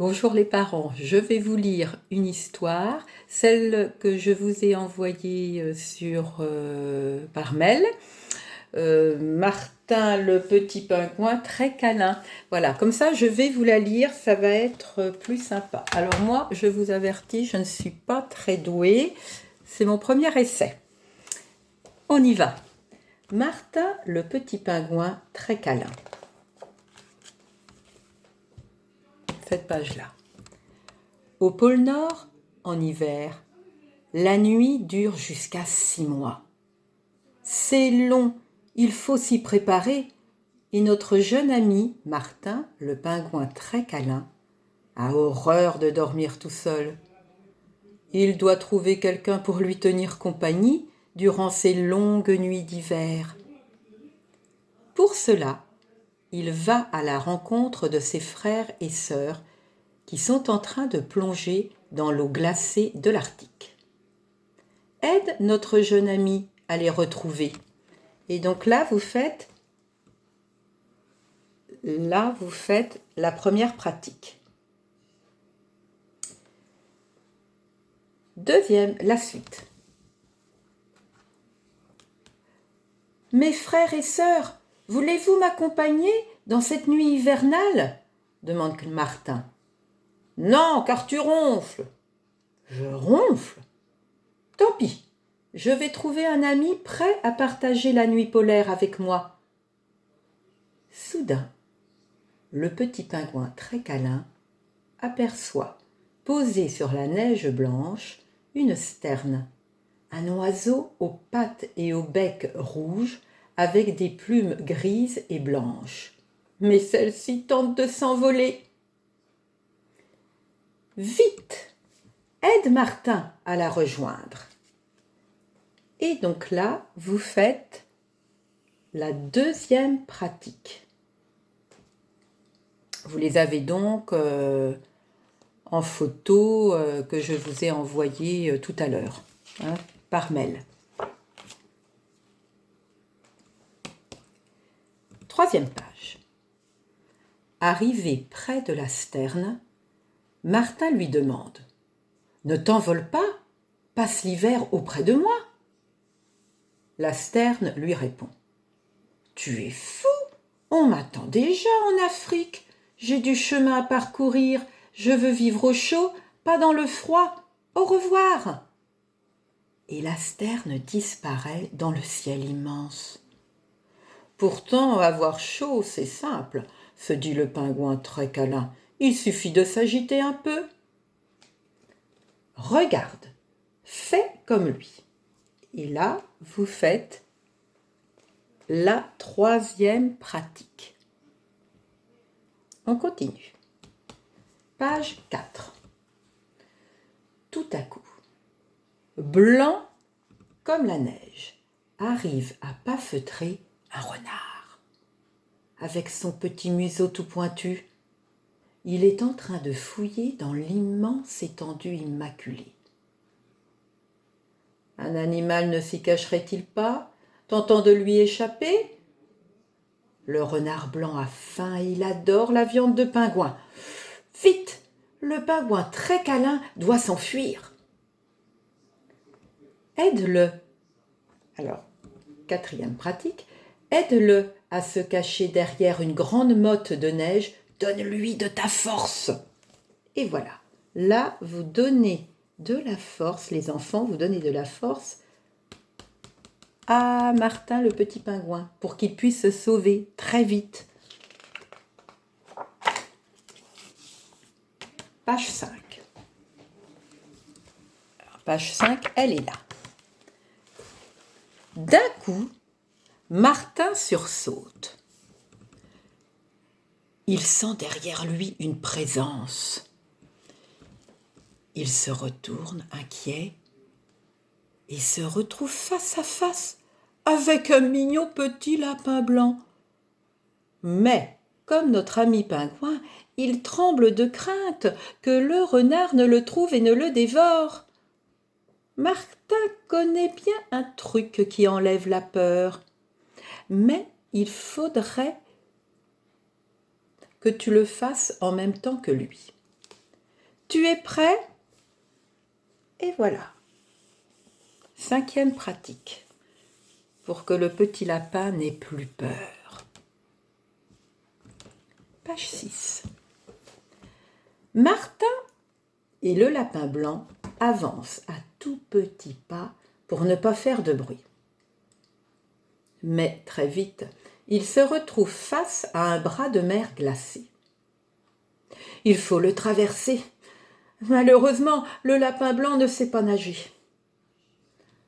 Bonjour les parents, je vais vous lire une histoire, celle que je vous ai envoyée par mail. Martin le petit pingouin très câlin. Voilà, comme ça je vais vous la lire, ça va être plus sympa. Alors moi, je vous avertis, je ne suis pas très douée, c'est mon premier essai. On y va. Martin le petit pingouin très câlin. Cette page-là. Au pôle Nord, en hiver, la nuit dure jusqu'à 6 mois. C'est long, il faut s'y préparer, et notre jeune ami, Martin, le pingouin très câlin, a horreur de dormir tout seul. Il doit trouver quelqu'un pour lui tenir compagnie durant ces longues nuits d'hiver. Pour cela, il va à la rencontre de ses frères et sœurs qui sont en train de plonger dans l'eau glacée de l'Arctique. Aide notre jeune ami à les retrouver. Et donc là, vous faites la première pratique. Deuxième, la suite. Mes frères et sœurs, voulez-vous m'accompagner dans cette nuit hivernale ? Demande Martin. Non, car tu ronfles. Je ronfle ? Tant pis, je vais trouver un ami prêt à partager la nuit polaire avec moi. Soudain, le petit pingouin très câlin aperçoit, posé sur la neige blanche, une sterne, un oiseau aux pattes et au bec rouge avec des plumes grises et blanches. Mais celle-ci tente de s'envoler. Vite, aide Martin à la rejoindre. Et donc là, vous faites la deuxième pratique. Vous les avez donc en photo que je vous ai envoyée tout à l'heure, par mail. Troisième page. Arrivé près de la sterne, Martin lui demande « Ne t'envole pas, passe l'hiver auprès de moi !» La sterne lui répond « Tu es fou, on m'attend déjà en Afrique, j'ai du chemin à parcourir, je veux vivre au chaud, pas dans le froid, au revoir !» Et la sterne disparaît dans le ciel immense. Pourtant, avoir chaud, c'est simple, se dit le pingouin très câlin, il suffit de s'agiter un peu. Regarde, fais comme lui. Et là, vous faites la troisième pratique. On continue. Page 4. Tout à coup, blanc comme la neige, arrive à pas feutrer un renard. Avec son petit museau tout pointu, il est en train de fouiller dans l'immense étendue immaculée. Un animal ne s'y cacherait-il pas, tentant de lui échapper ? Le renard blanc a faim et il adore la viande de pingouin. Vite, le pingouin très câlin doit s'enfuir. Aide-le. Alors, quatrième pratique, aide-le à se cacher derrière une grande motte de neige, donne-lui de ta force. Et voilà, là, vous donnez de la force, les enfants, vous donnez de la force à Martin le petit pingouin pour qu'il puisse se sauver très vite. Page 5. Alors, page 5, elle est là. D'un coup, Martin sursaute. Il sent derrière lui une présence. Il se retourne inquiet et se retrouve face à face avec un mignon petit lapin blanc. Mais, comme notre ami pingouin, il tremble de crainte que le renard ne le trouve et ne le dévore. Martin connaît bien un truc qui enlève la peur, mais il faudrait que tu le fasses en même temps que lui. Tu es prêt? Et voilà. 5e pratique, pour que le petit lapin n'ait plus peur. Page 6. Martin et le lapin blanc avancent à tout petits pas pour ne pas faire de bruit. Mais très vite, ils se retrouvent face à un bras de mer glacé. Il faut le traverser. Malheureusement, le lapin blanc ne sait pas nager.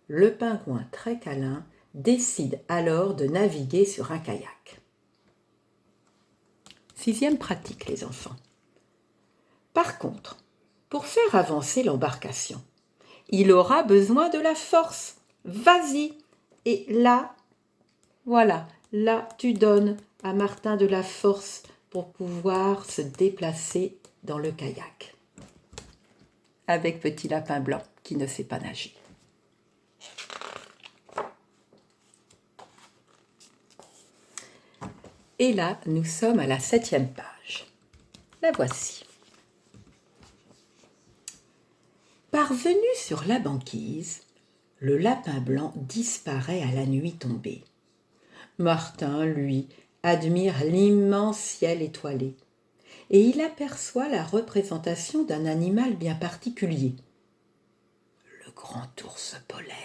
Le pingouin très câlin décide alors de naviguer sur un kayak. 6e pratique, les enfants. Par contre, pour faire avancer l'embarcation, il aura besoin de la force. Vas-y! Et là, voilà, là tu donnes à Martin de la force pour pouvoir se déplacer dans le kayak. Avec petit lapin blanc qui ne sait pas nager. Et là, nous sommes à la 7e page. La voici. Parvenu sur la banquise, le lapin blanc disparaît à la nuit tombée. Martin, lui, admire l'immense ciel étoilé et il aperçoit la représentation d'un animal bien particulier, le grand ours polaire.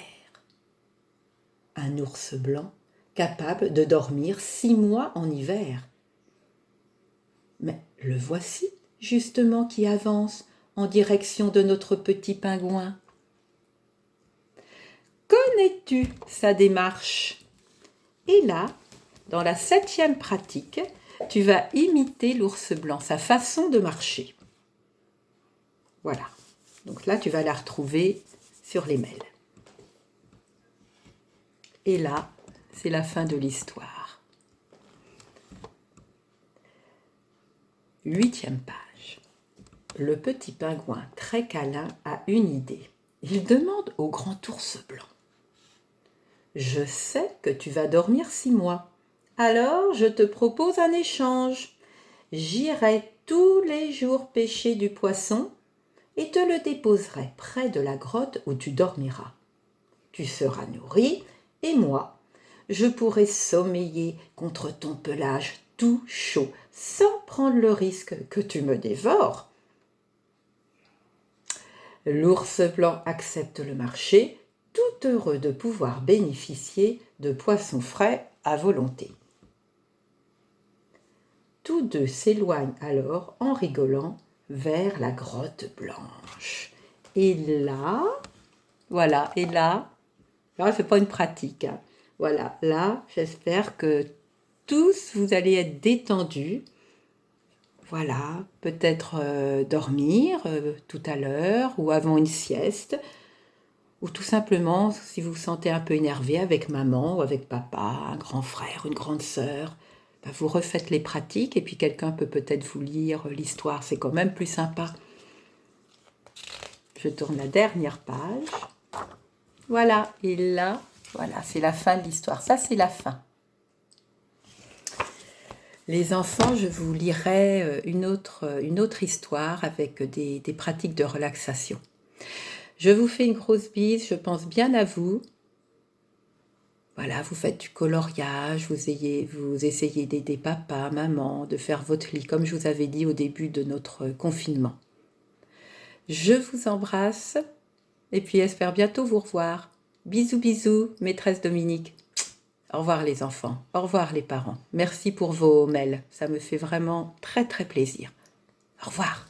Un ours blanc capable de dormir 6 mois en hiver. Mais le voici, justement, qui avance en direction de notre petit pingouin. Connais-tu sa démarche? Et là, dans la 7e pratique, tu vas imiter l'ours blanc, sa façon de marcher. Voilà. Donc là, tu vas la retrouver sur les mails. Et là, c'est la fin de l'histoire. 8e page. Le petit pingouin très câlin a une idée. Il demande au grand ours blanc. Je sais que tu vas dormir 6 mois. Alors, je te propose un échange. J'irai tous les jours pêcher du poisson et te le déposerai près de la grotte où tu dormiras. Tu seras nourri et moi, je pourrai sommeiller contre ton pelage tout chaud sans prendre le risque que tu me dévores. L'ours blanc accepte le marché, tout heureux de pouvoir bénéficier de poissons frais à volonté. Tous deux s'éloignent alors en rigolant vers la grotte blanche. Et là, voilà, et là c'est pas une pratique, hein. Voilà, là, j'espère que tous vous allez être détendus. Voilà, peut-être dormir tout à l'heure ou avant une sieste. Ou tout simplement, si vous vous sentez un peu énervé avec maman ou avec papa, un grand frère, une grande sœur, vous refaites les pratiques et puis quelqu'un peut peut-être vous lire l'histoire. C'est quand même plus sympa. Je tourne la dernière page. Voilà, et là, voilà, c'est la fin de l'histoire. Ça, c'est la fin. Les enfants, je vous lirai une autre histoire avec des pratiques de relaxation. Je vous fais une grosse bise, je pense bien à vous. Voilà, vous faites du coloriage, vous essayez d'aider papa, maman, de faire votre lit, comme je vous avais dit au début de notre confinement. Je vous embrasse et puis espère bientôt vous revoir. Bisous, bisous, maîtresse Dominique. Au revoir les enfants, au revoir les parents. Merci pour vos mails, ça me fait vraiment très très plaisir. Au revoir.